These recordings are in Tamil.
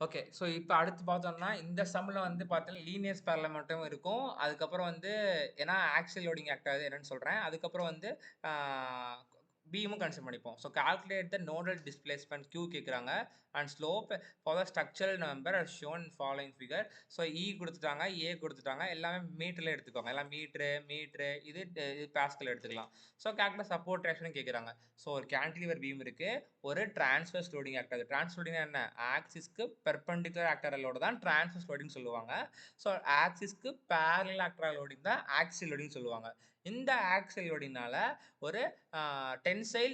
ஓகே. ஸோ இப்ப அடுத்து பார்த்தோம்னா, இந்த சம்ல வந்து பார்த்தீங்கன்னா, லீனியர் ஸ்பேரலல் மட்டும் இருக்கும். அதுக்கப்புறம் வந்து ஏன்னா ஆக்சியல் லோடிங் ஆக்ட் ஆகுது என்னன்னு சொல்றேன். அதுக்கப்புறம் வந்து ஆ பீமும் கன்சிடர் பண்ணிப்போம். ஸோ கால்குலேட் த நோடல் டிஸ்பிளேஸ்மென்ட் Q கேட்குறாங்க. And slope for the structural number as shown in following figure. So குடுத்துட்டாங்க, குடுத்துட்டாங்க. எல்லாமே மீட்டர்ல எடுத்துக்கோங்க. எல்லாம் மீட்டரு இது பாஸ்கல் எடுத்துக்கலாம். ஸோ கால்குலேட் சப்போர்ட் ட்ராக்ஷன் கேட்குறாங்க. ஸோ ஒரு கேன்டிலிவர் பீம் இருக்கு. ஒரு டிரான்ஸ்வர்ஸ் லோடிங் ஆக்ட் ஆகுது. டிரான்ஸ்வர்ஸ் லோடிங்னா என்ன? ஆக்சிஸ்க்கு பெர்பெண்டிகுலர் ஆக்டர் லோடு தான் டிரான்ஸ்வர்ஸ் லோடிங் சொல்லுவாங்க. ஸோ ஆக்சிஸ்க்கு பேரலல் ஆக்டர் லோடிங் தான் ஆக்சியல் லோடிங் சொல்லுவாங்க. இந்த ஆக்சியல் லோடிங்னால ஒரு டென்சைல்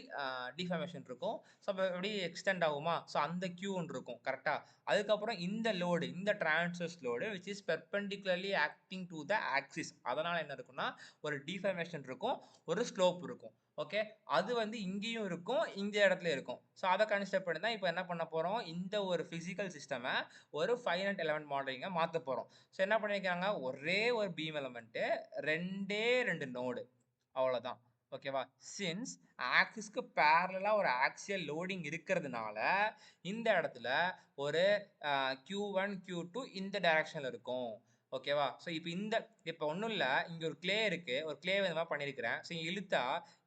டிஃபார்மேஷன் இருக்கும். ஸோ அப்ப அப்படியே எக்ஸ்டெண்ட் ஆகுமா? ஸோ அந்த Q ஒண்ணு இருக்கும். கரெக்ட்டா? அதுக்கப்புறம் இந்த லோடு, இந்த transverse load which is perpendicularly acting to the axis. அதனால என்ன இருக்கும்னா, ஒரு டிஃபார்மேஷன் இருக்கும். ஒரு ஸ்லோப் இருக்கும். ஓகே. அது வந்து இங்கேயும் இருக்கும், இந்த இடத்துலயும் இருக்கும். ஸோ அத கன்சிடர் பண்ணி தான் இப்ப என்ன பண்ண போறோம், இந்த ஒரு பிசிக்கல் சிஸ்டம ஒரு ஃபைனைட் எலிமெண்ட் மாடலிங்கா மாத்தப் போறோம். ஸோ என்ன பண்ணியிருக்காங்க, ஒரே ஒரு பீம் எலிமெண்ட் 2 நோடு. அவ்வளோதான். ஓகேவா? சின்ஸ் ஆக்சிஸ்க்கு பேரலலா ஒரு ஆக்சியல் லோடிங் இருக்கிறதுனால, இந்த இடத்துல ஒரு Q1, Q2 இந்த டைரக்ஷன்ல இருக்கும். ஓகேவா? ஸோ இப்ப ஒண்ணும் இல்ல. இங்க ஒரு க்ளே இருக்கு. ஒரு க்ளேவ இந்த மாரி பண்ணியிருக்கிறேன். ஸோ இங்க இழுத்தா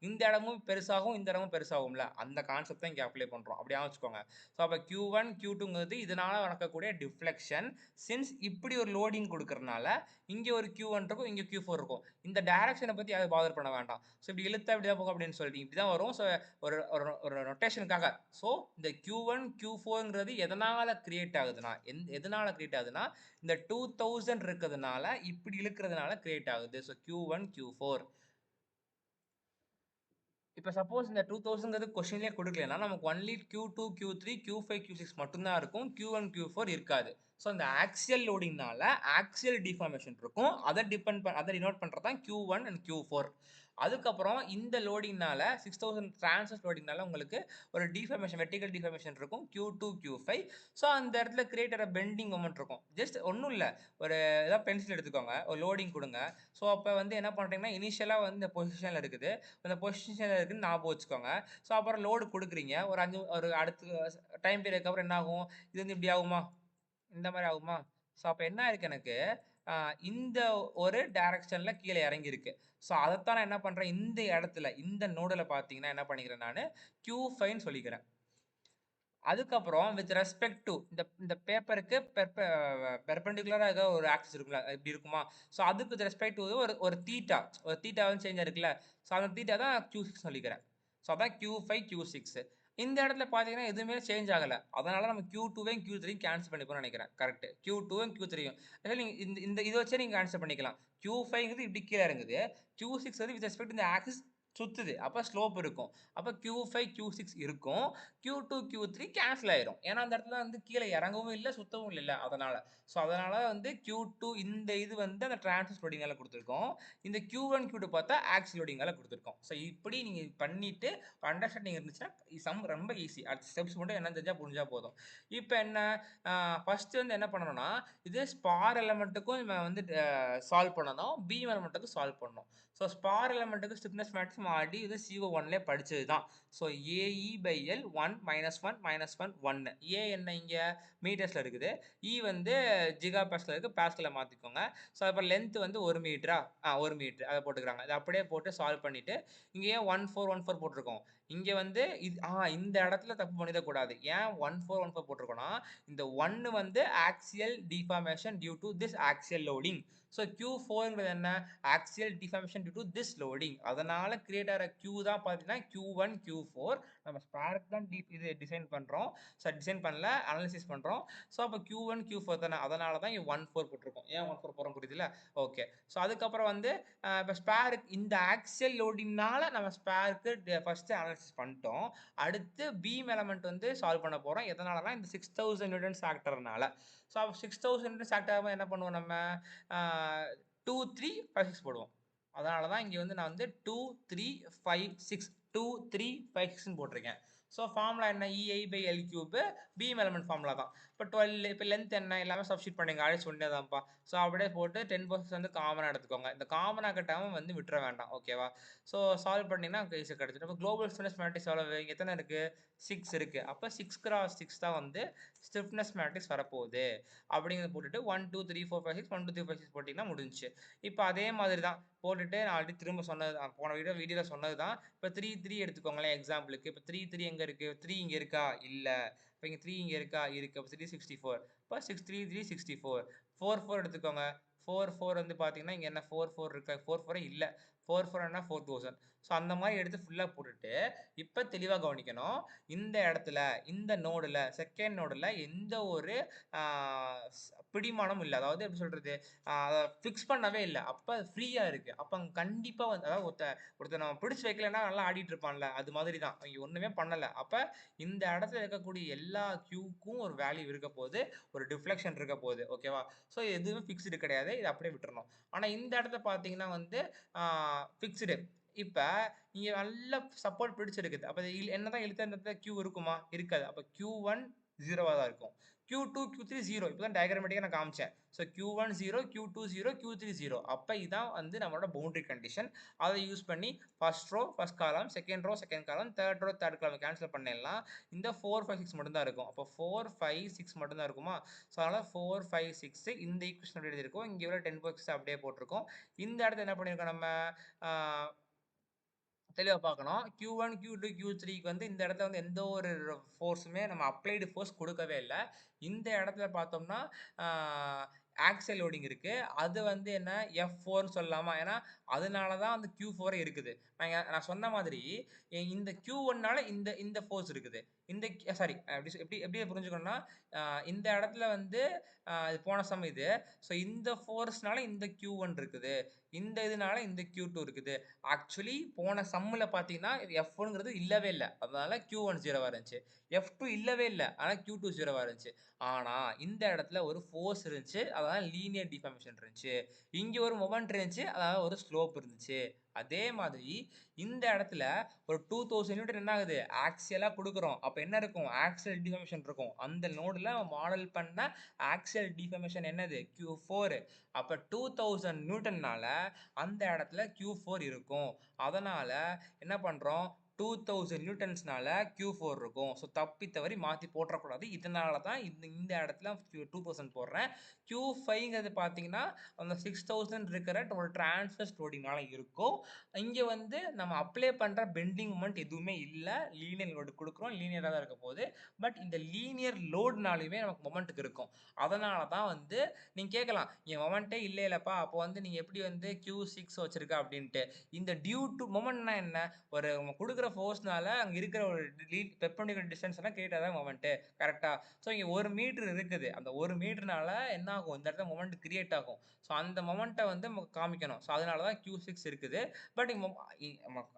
இந்த இடமும் பெருசாகும், இந்த இடமும் பெருசாகும்ல. அந்த கான்செப்ட் தான் இங்க அப்ளை பண்றோம். அப்படி ஞாபகம் வச்சுக்கோங்க. ஸோ அப்ப Q1, Q2ங்கிறது இதனால நடக்கக்கூடிய டிஃப்ளெக்ஷன். சின்ஸ் இப்படி ஒரு லோடிங் குடுக்கறனால, இங்க ஒரு Q1 இருக்கும், இங்க Q4 இருக்கும். இந்த டைரக்ஷன பத்தி யாரும் பாதர் பண்ண வேண்டாம். ஸோ இப்படி இழுத்தா இப்படி தான் போகும் அப்படின்னு சொல்லிட்டு இப்படி தான் வரும். ஸோ ஒரு ஒரு ஒரு நொட்டேஷனுக்காக. ஸோ இந்த Q1, Q4ங்கிறது எதனால கிரியேட் ஆகுதுன்னா, எதனால கிரியேட் ஆகுதுன்னா, இந்த 2000 இருக்கிறதுனால, இப்படி இழுக்கிறதுனால கிரியேட் ஆகுது. So Q1, Q4. இப்ப சப்போஸ் இந்த 2000ங்கிறது கொஸ்டின்லயே குடுக்கலன்னா, நமக்கு only Q2, Q3, Q5, Q6 மட்டும் தான் இருக்கும். Q1, Q4 இருக்காது. ஸோ இந்த ஆக்சியல் லோடிங்னால ஆக்சியல் டிஃபார்மேஷன் இருக்கும். அத டினோட் பண்றது தான் Q1 அண்ட் Q4. அதுக்கப்புறம் இந்த லோடிங்னால 6000 டிரான்ஸ்வர்ஸ் லோடிங்னால உங்களுக்கு ஒரு டிஃபார்மேஷன் வெர்டிகல் டிஃபார்மேஷன் இருக்கும். Q2, Q5. ஸோ அந்த இடத்துல கிரியேட் ஆற பெண்டிங் மொமெண்ட் இருக்கும். ஜஸ்ட் ஒண்ணும் இல்ல. ஒரு ஏதாவது பென்சில் எடுத்துக்கோங்க. ஒரு லோடிங் குடுங்க. ஸோ அப்ப வந்து என்ன பண்றீங்கன்னா, இனிஷியலா வந்து இந்த பொசிஷன்ல இருக்குது. அந்த பொசிஷன்ல இருக்குன்னு ஞாபகம் வச்சுக்கோங்க. ஸோ அப்புறம் லோடு குடுக்குறீங்க. ஒரு அடுத்து டைம் பீரியட்க்கு அப்புறம் என்ன ஆகும்? இது வந்து இப்படி ஆகுமா? இந்த மாரி ஆகுமா? ஸோ அப்ப என்ன ஆயிருக்கு எனக்கு, அ இந்த ஒரு டைரக்ஷன்ல கீழ இறங்கியிருக்கு. ஸோ அதத்தான் நான் என்ன பண்றேன், இந்த இடத்துல, இந்த நோடுல பார்த்தீங்கன்னா என்ன பண்ணிக்கிறேன் நானு, Q5ன்னு சொல்லிக்கிறேன். அதுக்கப்புறம் வித் ரெஸ்பெக்ட் டூ இந்த இந்த பேப்பருக்கு பெர்பெண்டிகுலரா ஏதோ ஒரு ஆக்சிஸ் இருக்குல்ல, இப்படி இருக்குமா? ஸோ அதுக்கு வித் ரெஸ்பெக்ட் டூ ஒரு தீட்டா வந்து சேஞ்ச் ஆயிருக்குல்ல. ஸோ அந்த தீட்டா தான் Q6 சொல்லிக்கிறேன். ஸோ அதான் Q5, Q6. இந்த இடத்துல பார்த்தீங்கன்னா எதுவுமே சேஞ்ச் ஆகல. அதனால நம்ம Q2வையும் Q3யும் கேன்சல் பண்ணிப்போம்னு நினைக்கிறேன். கரெக்ட். Q2வும் Q3யும். ஆக்சுவலி நீங்க இந்த இந்த இத வச்சே நீங்க கேன்சல் பண்ணிக்கலாம். Q5ங்கிறது இப்படி கீழ இறங்குது. Q6 வந்து வித் ரெஸ்பெக்ட் இந்த ஆக்சிஸ் சுத்துது. அப்ப ஸ்லோப் இருக்கும். அப்ப Q5, Q6 இருக்கும். Q2, Q3 கேன்சல் ஆயிரும். ஏன்னா, அந்த இடத்துல வந்து கீழ இறங்கவும் இல்ல, சுத்தவும் இல்லல்ல. அதனால. ஸோ, அதனால வந்து Q2 இந்த இது வந்து அந்த டிரான்ஸ்வர்ஸ் லோடிங்கால குடுத்துருக்கோம். இந்த Q1, Q2 பார்த்தா ஆக்சில் லோடிங்கால குடுத்துருக்கோம். ஸோ, இப்படி நீங்க பண்ணிட்டு அண்டர்ஸ்டாண்டிங் இருந்துச்சுன்னா, சம் ரொம்ப ஈஸி. அடுத்த ஸ்டெப்ஸ் மட்டும் என்னன்னு தெரிஞ்சா புரிஞ்சா போதும். இப்ப என்ன, ஃபர்ஸ்ட் வந்து என்ன பண்ணணும்னா, இது ஸ்பார் எலிமெண்ட்டுக்கும் இவன் வந்து சால்வ் பண்ணணும். பீம் எலிமெண்ட்டுக்கும் சால்வ் பண்ணணும். ஸோ, ஸ்பார் எலிமெண்ட்டுக்கு ஸ்டிப்னஸ் மேட்ரிக்ஸ் ஆல்ரெடி இது CO1லயே படிச்சது தான். So AE/L 1 -1 -1 1. ஏ என்ன இங்க மீட்டர்ஸ்ல இருக்குது. வந்து ஜிகா பாஸ்கல்ல இருக்கு. பாஸ்கல்ல மாத்திக்கோங்க. ஸோ அப்புறம் லென்த் வந்து 1 மீட்டரா? 1 மீட்டர். அத போட்டுக்கிறாங்க. இத அப்படியே போட்டு சால்வ் பண்ணிட்டு, இங்க ஏன் 1414 போட்டுருக்கோம்? இங்க வந்து இந்த இடத்துல தப்பு பண்ணிறக்கூடாது. ஏன் 1414 போட்டுருக்கோம்னா, இந்த 1 வந்து axial deformation due to this axial loading. So Q4ங்கிறது என்ன? Axial deformation due to this loading. அதனால கிரியேட் ஆற Q தான் பார்த்தீங்கன்னா Q1, Q4. நம்ம ஸ்பார்க் தான் இது டிசைன் பண்றோம். டிசைன் பண்ணல, அனலைசிஸ் பண்றோம். ஸோ அப்ப Q1, Q4 தானே. அதனால தான் இங்க 14 போட்டுருக்கோம். ஏன் 14 போடுறோம் புரியுதுல்ல? ஓகே. ஸோ அதுக்கப்புறம் வந்து இப்ப ஸ்பேருக்கு இந்த ஆக்சியல் லோடிங்னால நம்ம ஸ்பேருக்கு ஃபர்ஸ்ட் அனலைசிஸ் பண்ணிட்டோம். அடுத்து பீம் எலிமெண்ட் வந்து சால்வ் பண்ண போறோம். எதனாலனா இந்த 6000 நியூட்டன்ஸ் ஆக்டர்னால. ஸோ 6000 நியூட்டன்ஸ் ஆக்ட் ஆகும்போது என்ன பண்ணுவோம் நம்ம? ஆ 2, 3, 5, 6 போடுவோம். அதனால தான் இங்க வந்து நான் வந்து 2, 3, 5, 6 2, 3, 5, 6ன்னு போட்டிருக்கேன். ஸோ ஃபார்முலா என்ன, EI by L cube beam element formula தான். இப்போ 12 இப்போ லென்த் என்ன எல்லாமே சப்ஸ்டிட் பண்ணிங்க, அழைச்சி ஒன்றே தான்ப்பா. ஸோ அப்படியே போட்டு 10% வந்து காமனாக எடுத்துக்கோங்க. இந்த காமனாக கட்டாமல் வந்து விட்டுற வேண்டாம், ஓகேவா. ஸோ சால்வ் பண்ணிங்கன்னா ஈஸியாக கிடச்சிடும். இப்போ குளோபல் ஸ்டிஃப்னஸ் மேட்ரிக்ஸ் எவ்வளவு, எத்தனை இருக்குது, 6 இருக்குது. அப்போ 6x6 தான் வந்து ஸ்டிஃப்னஸ் மேட்ரிக்ஸ் வரப்போகுது அப்படிங்கிறத போட்டுட்டு 1 2 3 4 5 6 1 2 3 4 6 போட்டிங்கன்னா முடிஞ்சுச்சு. இப்போ அதே மாதிரி தான் போட்டுட்டு நான் ஆல்ரெடி திரும்ப சொன்னது தான், போன வீடியோவில் சொன்னது தான். இப்போ 3 3 எடுத்துக்கோங்களேன் எக்ஸாம்பிளுக்கு. இப்போ 3 3 எங்கே இருக்குது, 3 இங்கே இருக்கா, இல்லை. இப்போ இங்கே 3 இங்கே இருக்கா, இருக்குது. அப்போ 364. இப்போ 6 3 3 64. 4 4 எடுத்துக்கோங்க. 4 4 வந்து பார்த்தீங்கன்னா இங்கே என்ன 4 4 இருக்கா, 4 4 இல்லை. 4 4 என்ன 4000. ஸோ அந்த மாதிரி எடுத்து ஃபுல்லாக போட்டுட்டு இப்போ தெளிவாக கவனிக்கணும். இந்த இடத்துல இந்த நோடில் செகண்ட் நோடில் எந்த ஒரு பிடிமானம் இல்லை. அதாவது எப்படி சொல்கிறது, அதை ஃபிக்ஸ் பண்ணவே இல்லை. அப்போ அது ஃப்ரீயாக இருக்குது. அப்போ அங்கே கண்டிப்பாக வந்து அதாவது ஒருத்தர் நம்ம பிடிச்சி வைக்கலைன்னா நல்லா ஆடிட்டு இருப்பான்ல, அது மாதிரி தான். அவங்க ஒன்றுமே பண்ணலை. அப்போ இந்த இடத்துல இருக்கக்கூடிய எல்லா கியூக்கும் ஒரு வேல்யூ இருக்க போகுது, ஒரு டிஃப்ளெக்ஷன் இருக்க போகுது, ஓகேவா. ஸோ எதுவுமே ஃபிக்ஸ்டு கிடையாது, இது அப்படியே விட்டுறணும். ஆனால் இந்த இடத்த பார்த்தீங்கன்னா வந்து ஃபிக்ஸ்டு. இப்போ இங்கே நல்ல சப்போர்ட் பிடிச்சிருக்குது. அப்போ என்னதான் இழுத்த இந்த இடத்துல கியூ இருக்குமா, இருக்காது. அப்போ Q1 0வா தான் இருக்கும். Q2 Q3 0. இப்போ தான் டயக்ராமேட்டிக்காக நான் காமிச்சேன். So Q1 0, Q2 0, Q3 0. அப்போ இதான் வந்து நம்மளோட பவுண்டரி கண்டிஷன். அதை யூஸ் பண்ணி first row first column, second row second column, third row third column cancel பண்ணிடலாம். இந்த 4 5 6 மட்டும் தான் இருக்கும். அப்போ 4 5 6 மட்டும் தான் இருக்குமா. ஸோ அதனால் 4 5 6 இந்த ஈக்குவேஷன் எப்படி எழுதியிருக்கோம், இங்கே உள்ள 10 அப்படியே போட்டிருக்கோம். இந்த இடத்துல என்ன பண்ணியிருக்கோம் நம்ம, தெளிவாக பார்க்கணும். Q1 Q2 Q3க்கு வந்து இந்த இடத்துல வந்து எந்த ஒரு ஃபோர்ஸுமே நம்ம அப்ளைடு ஃபோர்ஸ் கொடுக்கவே இல்லை. இந்த இடத்துல பார்த்தோம்னா ஆக்சல் லோடிங் இருக்கு. அது வந்து என்ன F4ன்னு சொல்லலாமா, ஏன்னா அதனால தான் அந்த Q4 இருக்குது. நான் சொன்ன மாதிரி இந்த Q1னால இந்த இந்த ஃபோர்ஸ் இருக்குது. இந்த சாரி எப்படி எப்படி புரிஞ்சுக்கணும்னா, இந்த இடத்துல வந்து இது போன சம் இது. ஸோ இந்த ஃபோர்ஸ்னால இந்த Q1 இருக்குது, இந்த இதனால இந்த Q2 இருக்குது. ஆக்சுவலி போன சம்மில் பார்த்தீங்கன்னா F1ங்கிறது இல்லவே இல்லை, அதனால Q1 0வா இருந்துச்சு. F2 இல்லவே இல்லை, ஆனால் Q2 0வா இருந்துச்சு. ஆனால் இந்த இடத்துல ஒரு ஃபோர்ஸ் இருந்துச்சு, அதனால லீனியர் டிஃபார்மேஷன் இருந்துச்சு. இங்கே ஒரு மொமெண்ட் இருந்துச்சு, அதனால ஒரு ஸ்லோப் இருந்துச்சு. அதே மாதிரி இந்த இடத்துல ஒரு 2000 நியூட்டன் என்ன ஆகுது, ஆக்சியலாக கொடுக்குறோம். அப்போ என்ன இருக்கும், ஆக்சியல் டிஃபார்மேஷன் இருக்கும். அந்த நோடில் மாடல் பண்ண ஆக்சியல் டிஃபார்மேஷன் என்னது, Q4. அப்போ 2000 நியூட்டன்னால அந்த இடத்துல Q4 இருக்கும். அதனால என்ன பண்ணுறோம், 2000 நியூட்டன்ஸ்னால Q4 இருக்கும். ஸோ தப்பி தவறி மாற்றி போட்டுறக்கூடாது. இதனால தான் இந்த இடத்துல 2000 போடுறேன். Q5ங்கிறது பார்த்தீங்கன்னா அந்த 6000 இருக்கிற ஒரு டிரான்ஸ்வர்ஸ் லோடிங்னால இருக்கும். இங்கே வந்து நம்ம அப்ளை பண்ணுற பெண்டிங் மொமெண்ட் எதுவுமே இல்லை, லீனியர் லோடு கொடுக்குறோம், லீனியராக தான் இருக்க போகுது. பட் இந்த லீனியர் லோடுனாலுமே நமக்கு மொமெண்ட்டுக்கு இருக்கும். அதனால தான் வந்து நீங்கள் கேட்கலாம், என் மொமெண்ட்டே இல்லைல்லப்பா, அப்போ வந்து நீங்கள் எப்படி வந்து Q6 வச்சுருக்க அப்படின்ட்டு. இந்த டியூ டு மொமெண்ட்னா என்ன, ஒரு கொடுக்குற ஃபோர்ஸ்னால அங்கே இருக்கிற ஒரு பெர்பெண்டிகுலர் டிஸ்டன்ஸ் எல்லாம் கிரியேட் ஆகாத மொமெண்ட்டு, கரெக்டாக. ஸோ இங்கே 1 மீட்டர் இருக்குது, அந்த 1 மீட்டர்னால என்ன ஆகும், இந்த இடத்துல மொமெண்ட் கிரியேட் ஆகும். ஸோ அந்த மொமெண்ட்டை வந்து நமக்கு காமிக்கணும். ஸோ அதனால தான் Q6 இருக்குது. பட்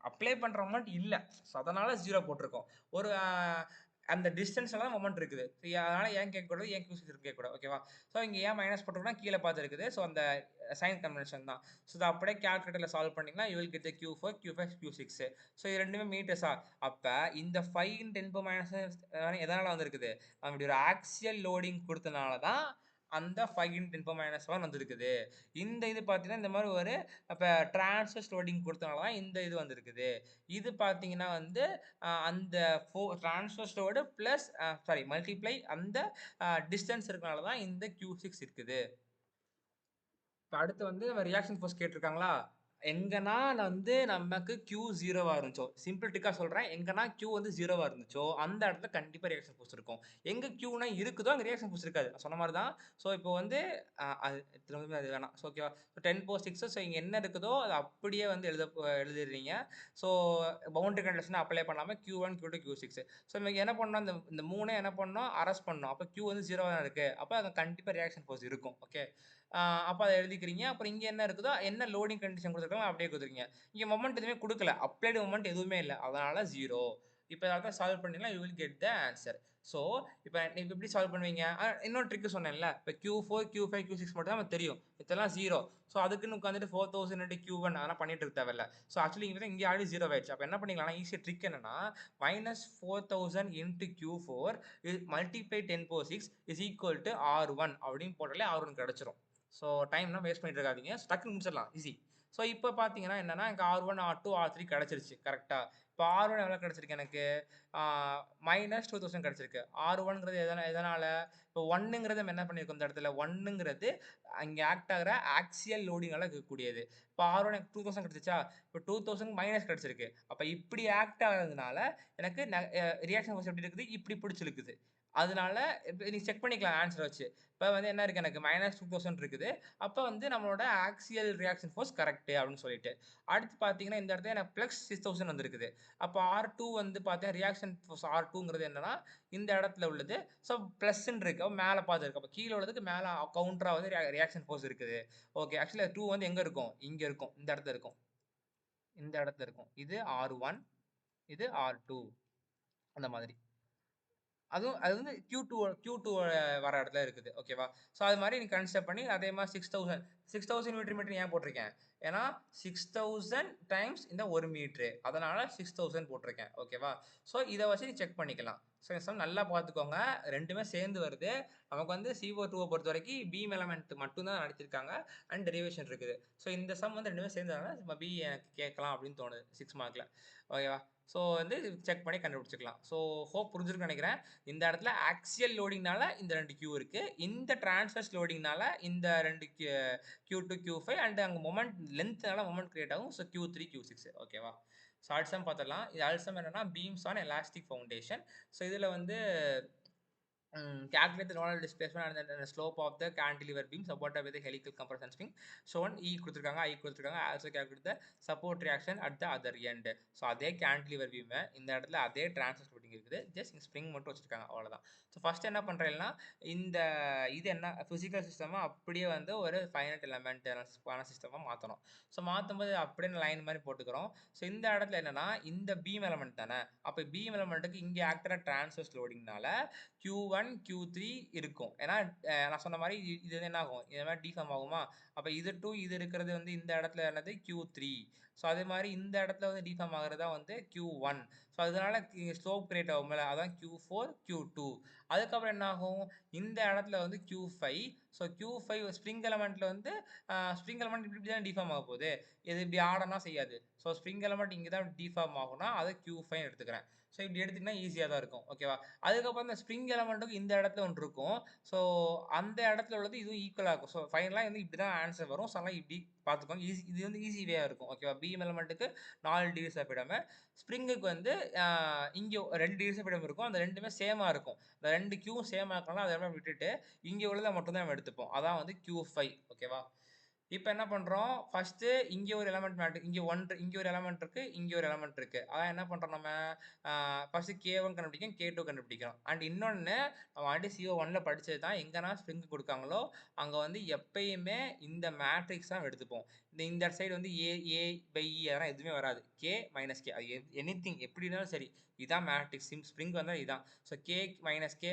அப்ளை பண்ணுற மொமெண்ட் இல்லை, ஸோ அதனால 0 போட்டிருக்கோம். ஒரு அந்த டிஸ்டன்ஸ்ல தான் மொமெண்ட் இருக்குது. அதனால ஏன் கேட்கக்கூடாது, ஏன் Q6 கேட்கக்கூடாது, ஓகேவா. ஸோ இங்கே ஏன் மைனஸ் போட்டிருக்கோம்னா கீழே பார்த்து இருக்குது. ஸோ அந்த சைன் கன்வென்ஷன் தான். ஸோ இதை அப்படியே கால்குலேட்டரில் சால்வ் பண்ணிங்கன்னா you will get the Q4 Q5 Q6. So இது ரெண்டுமே மீட்டர்ஸா. அப்போ இந்த 5 × 10⁻⁻⁻ எதனால் வந்திருக்குது, அப்படி ஒரு ஆக்சியல் லோடிங் கொடுத்தனால தான் அந்த 5 × 10⁻⁻1 வந்திருக்குது. இந்த இது பார்த்தீங்கன்னா இந்த மாதிரி ஒரு இப்போ டிரான்ஸ்வர்ஸ் லோடிங் கொடுத்தனால தான் இந்த இது வந்திருக்குது. இது பார்த்தீங்கன்னா வந்து அந்த transverse load plus sorry multiply அந்த டிஸ்டன்ஸ் இருக்கனால தான் இந்த Q6 இருக்குது. இப்போ அடுத்து வந்து நம்ம ரியாக்ஷன் ஃபோர்ஸ் கேட்டிருக்காங்களா, எங்கன்னா வந்து நமக்கு Q 0வா இருந்துச்சோ, சிம்பிளிட்டிக்கா சொல்றேன், எங்கன்னா Q வந்து 0வா இருந்துச்சோ அந்த இடத்துல கண்டிப்பா ரியாக்ஷன் ஃபோர்ஸ் இருக்கும். எங்க Qனா இருக்குதோ அங்க ரியாக்ஷன் ஃபோர்ஸ் இருக்காது. நான் சொன்ன மாதிரி தான். ஸோ இப்போ வந்து அது திரும்பவும் அது வேணாம். ஸோ ஓகேவா. ஸோ 10⁻6 ஸோ இங்கே என்ன இருக்குதோ அதை அப்படியே வந்து எழுதிடுறீங்க. ஸோ பவுண்டரி கண்டிஷன் அப்ளை பண்ணாமல் Q1 Q2 Q6. ஸோ இங்கே என்ன பண்ணோம், இந்த 3 என்ன பண்ணோம், அரெஸ்ட் பண்ணோம். அப்போ Q வந்து 0வா தான் இருக்குது. அப்போ அங்கே கண்டிப்பாக ரியாக்ஷன் ஃபோர்ஸ் இருக்கும். ஓகே, அப்போ அதை எழுதிக்கிறீங்க. அப்புறம் இங்கே என்ன இருக்குதோ என்ன லோடிங் கண்டிஷன் கொடுத்துருக்காங்க அப்படியே கொடுத்துருக்கீங்க. இங்கே மொமெண்ட் எதுவுமே கொடுக்கல, அப்ளைடு மொமெண்ட் எதுவுமே இல்லை, அதனால 0. இப்போ அதை சால்வ் பண்ணிங்கன்னா you will get the answer. So இப்போ நீங்க எப்படி சால்வ் பண்ணுவீங்க? இன்னொரு ட்ரிக் சொன்னேன்ல. இப்போ Q4, Q5, Q6 மட்டும் தான் நமக்கு தெரியும். இதெல்லாம் 0. ஸோ அதுக்குன்னு உட்காந்துட்டு 4000 இன்டு Q1 அதெல்லாம் பண்ணிட்டு இருக்க தேவையில்ல. ஸோ ஆக்சுவலி இங்க ஆல்ரெடி 0 ஆயிடுச்சு. அப்போ என்ன பண்ணிக்கலாம்னா ஈஸியா ட்ரிக் என்னன்னா -4000 into Q4 multiply 10^6 is equal to R1 அப்படின்னு போட்டாலே R1 கிடைச்சிரும். ஸோ டைம்லாம் வேஸ்ட் பண்ணிட்டு இருக்காதீங்க. டக்குன்னு முடிச்சிடலாம். ஈஸி. ஸோ இப்போ பார்த்தீங்கன்னா என்னன்னா எனக்கு R1, R2, R3 கிடைச்சிருச்சு. கரெக்ட்டா? இப்போ R1 எவ்வளோ கிடைச்சிருக்கு எனக்கு? -2000 கிடைச்சிருக்கு. R1ங்கிறது எதனால? இப்போ 1ங்கிறது நம்ம என்ன பண்ணியிருக்கோம் இந்த இடத்துல? 1ங்கிறது அங்க ஆக்ட் ஆகுற ஆக்சியல் லோடிங்கால இருக்கக்கூடியது. இப்போ R1 எனக்கு 2000 கிடைச்சுச்சா? இப்போ 2000 மைனஸ் கிடைச்சிருக்கு. அப்ப இப்படி ஆக்ட் ஆகுறதுனால எனக்கு ரியாக்ஷன் ஃபோர்ஸ் எப்படி இருக்குது? இப்படி பிடிச்சு இழுக்குது. அதனால இப்ப நீங்க செக் பண்ணிக்கலாம் ஆன்ஸர வச்சு. இப்ப வந்து என்ன இருக்கு எனக்கு -2000 இருக்குது. அப்ப வந்து நம்மளோட ஆக்சியல் ரியாக்ஷன் ஃபோர்ஸ் கரெக்ட் அப்படின்னு சொல்லிட்டு. அடுத்து பார்த்தீங்கன்னா, இந்த இடத்துல எனக்கு +6000 வந்திருக்குது. அப்ப R2 வந்து பார்த்தா ரியாக்ஷன் ஃபோர்ஸ் R2ங்கிறது என்னன்னா, இந்த இடத்துல உள்ளது. ஸோ பிளஸ்ன்னு இருக்கு. அப்ப மேல பாதி இருக்கு. அப்ப கீழ உள்ளதுக்கு மேல கவுண்டரா வந்து ரியாக்ஷன் ஃபோர்ஸ் இருக்குது. ஓகே. ஆக்சுவலி 2 வந்து எங்க இருக்கும்? இங்க இருக்கும். இந்த இடத்துல இருக்கும். இந்த இடத்துல இருக்கும். இது R1, இது R2 அந்த மாதிரி. அதுவும் அது வந்து Q2 வர இடத்துல இருக்குது. ஓகேவா? ஸோ அது மாரி நீங்க கன்சிடர் பண்ணி அதே மாரி 6000 நியூட்டன் மீட்டர் ஏன் போட்டிருக்கேன்? ஏன்னா 6000 டைம்ஸ் இந்த 1 மீட்டரு. அதனால 6000 போட்டிருக்கேன். ஓகேவா? ஸோ இத வச்சு நீங்க செக் பண்ணிக்கலாம். ஸோ இந்த சம் நல்லா பார்த்துக்கோங்க. 2மே சேர்ந்து வருது. நமக்கு வந்து CO2 பொறுத்தவரைக்கும் பீம் எலமென்ட் மட்டும் தான் நடத்திருக்காங்க. அண்ட் டெரிவேஷன் இருக்குது. ஸோ இந்த சம் வந்து 2மே சேர்ந்ததுனால நம்ம பி எனக்கு கேட்கலாம் அப்படின்னு தோணுது 6 மார்க்ல. ஓகேவா? ஸோ வந்து செக் பண்ணி கண்டுபிடிச்சுக்கலாம். ஸோ ஹோப் புரிஞ்சிருக்கும்னு நினைக்கிறேன். இந்த இடத்துல ஆக்சியல் லோடிங்னால இந்த 2 Q இருக்கு. இந்த டிரான்ஸ்வர்ஸ் லோடிங்னால இந்த 2 Q2, Q5 அண்ட் அங்க மொமெண்ட் லென்த்னால மொமெண்ட் கிரியேட் ஆகும். ஸோ Q3, Q6 ஓகேவா? ஸோ அடுத்த சம் பார்த்துடலாம். இது அடுத்த சம் என்னன்னா beams on elastic foundation. So இதுல வந்து calculate the nodal displacement and the slope of the cantilever beam supported with a helical compression spring shown E கொடுத்திருக்காங்க I கொடுத்திருக்காங்க also calculate the support reaction at the other end so அதே cantilever beam இந்த இடத்துல அதே transverse loading இருக்குது ஜஸ்ட் ஸ்ப்ரிங் மட்டும் வச்சிருக்காங்க அவ்வளவுதான் ஸோ ஃபர்ஸ்ட் என்ன பண்றேன்னா இந்த இது என்ன பிசிக்கல் சிஸ்டமா அப்படியே வந்து ஒரு ஃபைனட் எலமெண்ட் சிஸ்டமா மாற்றணும் ஸோ மாற்றும் போது அப்படியே லைன் மாதிரி போட்டுக்கிறோம் ஸோ இந்த இடத்துல என்னன்னா இந்த பீம் எலமெண்ட் தானே அப்போ பீம் எலமெண்ட்டுக்கு இங்கே ஆக்டர டிரான்ஸ்வர்ஸ் லோடிங்னால Q1, Q3 இருக்கும். ஏன்னா நான் சொன்ன மாரி இது வந்து என்ன ஆகும்? இது மாரி டிஃபார்ம் ஆகுமா? அப்ப இது டூ இது இருக்கிறது வந்து இந்த இடத்துல என்னது? Q3. ஸோ அதே மாரி இந்த இடத்துல வந்து டிஃபார்ம் ஆகுறது தான் வந்து Q1. ஸோ அதனால ஸ்லோப் கிரியேட் ஆகும்ல அதான் Q4, Q2. அதுக்கப்புறம் என்ன ஆகும்? இந்த இடத்துல வந்து Q5. ஸோ Q5 ஸ்ப்ரிங் எலமெண்ட்ல வந்து ஸ்ப்ரிங் எலமெண்ட் இப்படி தான் டிஃபார்ம் ஆக போகுது. இது இப்படி ஆடனா செய்யாது. ஸோ ஸ்ப்ரிங் எலமெண்ட் இங்க தான் டிஃபார்ம் ஆகும்னா அதை Q5 எடுத்துக்கிறேன். ஸோ இப்படி எடுத்தீங்கன்னா ஈஸியா தான் இருக்கும். ஓகேவா? அதுக்கப்புறம் இந்த ஸ்ப்ரிங் எலமெண்ட்டுக்கு இந்த இடத்துல ஒன்று இருக்கும் ஸோ அந்த இடத்துல உள்ளது இதுவும் ஈக்குவலாக இருக்கும் ஸோ ஃபைனலாக வந்து இப்படி தான் ஆன்சர் வரும் ஸோ அதெல்லாம் இப்படி பார்த்துக்கோங்க ஈஸி இது வந்து ஈஸி வேயாக இருக்கும் ஓகேவா பீம் எலமெண்ட்டுக்கு 4 டிகிரி செப்பரிடம் ஸ்ப்ரிங்குக்கு வந்து இங்கே 2 டிகிரி செப்பரிடம் இருக்கும் அந்த ரெண்டுமே சேமாக இருக்கும் இந்த 2 கியூவும் சேமாக இருக்கலாம் அதை விட்டுட்டு இங்கே உள்ளதை மட்டும் தான் நம்ம எடுத்துப்போம் அதான் வந்து Q5 ஓகேவா இப்போ என்ன பண்ணுறோம் ஃபஸ்ட்டு இங்கே ஒரு எலமெண்ட் மேட்ரு இங்கே ஒரு எலமெண்ட் இருக்குது இங்கே ஒரு எலமெண்ட் இருக்குது அதான் என்ன பண்ணுறோம் நம்ம ஃபஸ்ட்டு K1 கண்டுபிடிக்கும் K2 கண்டுபிடிக்கிறோம் அண்ட் இன்னொன்று நம்ம ஆல்ரெடி CO1ல படித்தது தான் எங்கன்னா ஸ்ப்ரிங் கொடுக்காங்களோ அங்கே வந்து எப்பயுமே இந்த மேட்ரிக்ஸ் தான் எடுத்துப்போம் இந்த சைடு வந்து ஏ பை இ அதெல்லாம் எதுவுமே வராது K மைனஸ் கே அது எனிதிங் எப்படி இருந்தாலும் சரி இதான் மேட்ரிக்ஸ் ஸ்ப்ரிங் வந்தால் இதான் so K minus K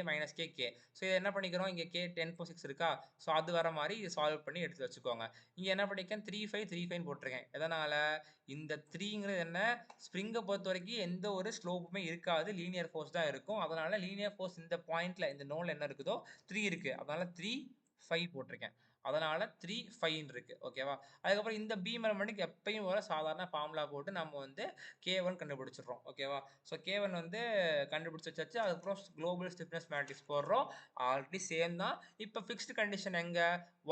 so இதை என்ன பண்ணிக்கிறோம் இங்கே K 10/6 இருக்கா ஸோ அது வர மாதிரி சால்வ் பண்ணி எடுத்து வச்சுக்கோங்க இங்கே என்ன பண்ணியிருக்கேன் 3 போட்டிருக்கேன் எதனால் இந்த 3ங்கிறது என்ன ஸ்ப்ரிங்கை பொறுத்த வரைக்கும் எந்த ஒரு ஸ்லோப்புமே இருக்காது லீனியர் ஃபோர்ஸ் தான் இருக்கும் அதனால லீனியர் ஃபோர்ஸ் இந்த பாயிண்ட்ல இந்த நோட்ல என்ன இருக்குதோ 3 இருக்கு அதனால 3 5 போட்டிருக்கேன் அதனால 3 5 இருக்கு ஓகேவா அதுக்கப்புறம் இந்த பீம் எலமெண்ட்டுக்கு எப்பயும் போல சாதாரண ஃபார்முலா போட்டு நம்ம வந்து K1 கண்டுபிடிச்சிடுறோம் ஓகேவா ஸோ K1 வந்து கண்டுபிடிச்சி வச்சாச்சு அதுக்கப்புறம் குளோபல் ஸ்டிஃப்னஸ் மேட்ரிக்ஸ் போடுறோம் ஆல்ரெடி சேம் தான் இப்போ ஃபிக்ஸ்டு கண்டிஷன் எங்க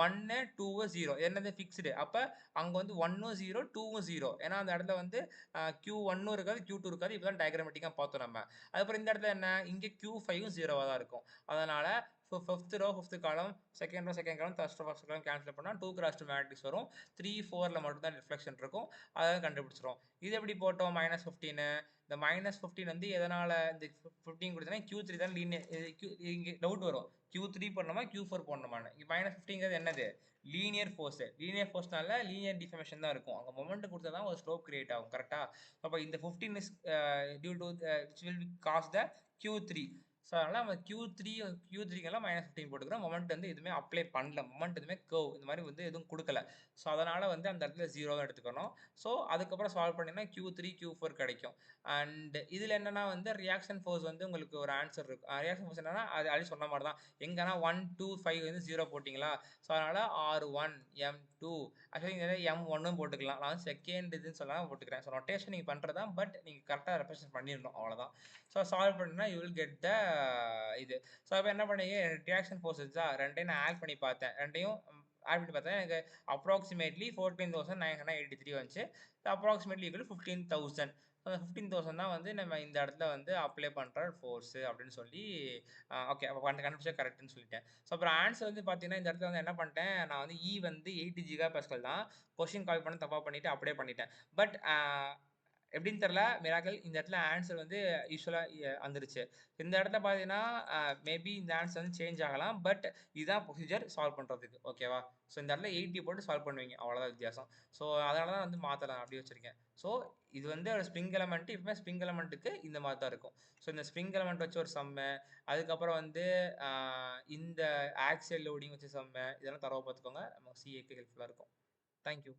1 2 0 என்னது ஃபிக்ஸ்டு அப்போ அங்கே வந்து 1 0 2 0 ஏன்னா அந்த இடத்துல வந்து Q1 இருக்காது Q2 இருக்காது இப்பதான் டயக்ராமெட்டிக்காக பார்த்தோம் நம்ம அதுக்கப்புறம் இந்த இடத்துல என்ன இங்கே Q5ம் 0வாக தான் இருக்கும் அதனால fifth row fifth column second column first column cancel பண்ணால் 2 கிராஸ் 2 மேட்ரிக்ஸ் வரும் 3 4ல மட்டும் தான் ரிஃப்ளெக்ஷன் இருக்கும் அதை கண்டுபிடிச்சிரும் இது எப்படி போட்டோம் -15 இந்த -15 வந்து எதனால் இந்த 15 கொடுத்தனா Q3 தான் இங்கே டவுட் வரும் Q3 பண்ணணுமா Q4 போடணுமான்னு இங்கே -15ங்கிறது என்னது லீனியர் ஃபோர்ஸ்னால லீனியர் டிஃபர்மேஷன் தான் இருக்கும் அங்கே மொமெண்ட் கொடுத்தா தான் ஒரு ஸ்லோப் கிரியேட் ஆகும் கரெக்டாக அப்போ இந்த 15 is due to which will cause the Q3 so அதனால நம்ம Q3க்கெல்லாம் -15 போட்டுக்கிறோம். மொமெண்ட் வந்து எதுவுமே அப்ளை பண்ணல. மொமெண்ட் எதுவுமே கர்வ் இந்த மாரி வந்து எதுவும் குடுக்கல. ஸோ அதனால வந்து அந்த இடத்துல 0 தான் எடுத்துக்கணும். ஸோ அதுக்கப்புறம் சால்வ் பண்ணீங்கன்னா Q3, Q4 கிடைக்கும். அண்ட் இதுல என்னன்னா வந்து ரியாக்ஷன் ஃபோர்ஸ் வந்து உங்களுக்கு ஒரு ஆன்ஸர் இருக்கும். ரியாக்ஷன் ஃபோர்ஸ் என்னன்னா, அது ஆல்ரெடி சொன்ன மாரி தான். எங்கன்னா 1, 2, 5 வந்து 0 போட்டீங்களா? ஸோ அதனால R1, M2 ஆக்சுவலி இங்க M1ம் போட்டுக்கலாம். நான் வந்து செகண்ட் இதுன்னு சொல்லாம போட்டுக்கிறேன். ஸோ நொட்டேஷன் நீங்க பண்றது தான். பட் நீங்க கரெக்ட்டா ரெப்ரசன்ட் பண்ணிரணும். அவ்வளோதான். ஸோ சால்வ் பண்ணீங்கன்னா யூ வில் கெட் த இது. ஸோ அப்ப என்ன பண்ணீங்க ரியாக்ஷன் ஃபோர்ஸ் இருந்துச்சா 2யும் நான் ஆட் பண்ணி பார்த்தேன். 2யும் ஆட் பண்ணி பார்த்தேன். எனக்கு அப்ராக்ஸிமேட்லி 14,983 வந்துச்சு. Approximately equal 15,000. அந்த 15,000 தான் வந்து நம்ம இந்த இடத்துல வந்து அப்ளை பண்ற ஃபோர்ஸ் அப்படின்னு சொல்லி ஓகே அப்ப கண்டுபிடிச்சா கரெக்ட்ன்னு சொல்லிட்டேன். ஸோ அப்புறம் ஆன்சர் வந்து பார்த்தீங்கன்னா, இந்த இடத்துல வந்து என்ன பண்ணிட்டேன், நான் வந்து வந்து 80 ஜிகா பாஸ்கல் தான். கொஸ்டின் கால் பண்ண தப்பா பண்ணிட்டு அப்படியே பண்ணிட்டேன். பட் எப்படின்னு தெரியல. மிராக்கிள் இந்த இடத்துல ஆன்சர் வந்து யூசுவலா வந்துருச்சு. இந்த இடத்துல பார்த்தீங்கன்னா, மேபி இந்த ஆன்சர் வந்து சேஞ்ச் ஆகலாம். பட் இதுதான் ப்ரொசீஜர் சால்வ் பண்றதுக்கு. ஓகேவா? ஸோ இந்த இடத்துல 80 போட்டு சால்வ் பண்ணுவீங்க. அவ்வளோதான் வித்தியாசம். ஸோ அதனால தான் வந்து மாத்தலாம் அப்படி வச்சிருக்கேன். ஸோ இது வந்து ஒரு ஸ்ப்ரிங் எலமெண்ட். எப்பவுமே ஸ்ப்ரிங் எலமெண்ட்டுக்கு இந்த மாரி தான் இருக்கும். ஸோ இந்த ஸ்ப்ரிங் எலமெண்ட் வச்சு ஒரு சம்மு, அதுக்கப்புறம் வந்து அ இந்த ஆக்சியல் லோடிங் வச்சு சம்மு, இதெல்லாம் தரோவா பார்த்துக்கோங்க. நம்ம சிஏக்கு ஹெல்ப்ஃபுல்லா இருக்கும். Thank you.